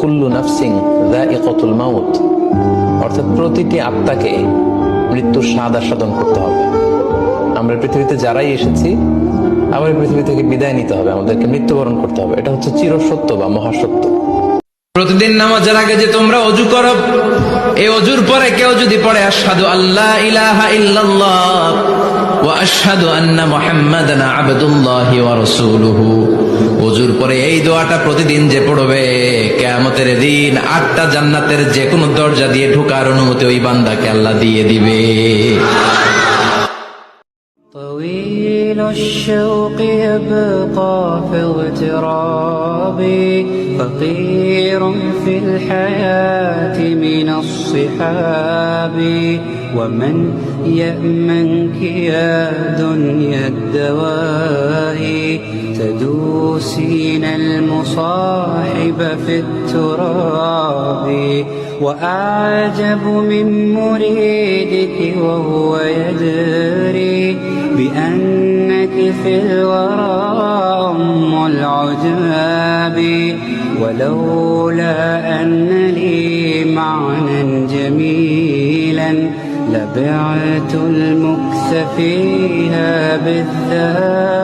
কুল্লু নাফসিন যায়িকাতুল মাউত, অর্থাৎ প্রতিটি আত্মাকে মৃত্যুর স্বাদ আস্বাদন করতে হবে। আমরা পৃথিবীতে যারাই এসেছি আবার পৃথিবী থেকে বিদায় নিতে হবে, আমাদেরকে মৃত্যুবরণ করতে হবে। এটা হচ্ছে চিরসত্য বা মহাসত্য। প্রতিদিন নামাজের আগে যে তোমরা ওযু করো, এই ওযুর পরে কেউ যদি পড়ে আশহাদু আল্লা ইলাহা ইল্লাল্লাহ ওয়া আশহাদু আন্না মুহাম্মাদান আবদুল্লাহি ওয়া রাসূলুহু, ওযুর পরে এই দোয়াটা প্রতিদিন যে পড়বে, কিয়ামতের দিন 8টা জান্নাতের যে কোনো দরজা দিয়ে ঢোকার অনুমতি ওই বান্দাকে আল্লাহ দিয়ে দিবে। طويل الشوق يبقى في اغترابي، فقير في الحياة من الصحاب، ومن يأمنك يا دنيا الدواهي، تدوسين المصاحب في التراب، وأعجب من مريدك وهو يدري بأنك في الورى أم العجاب، ولولا أن لي معنى جميلا لبعت المكس فيها بالذهب.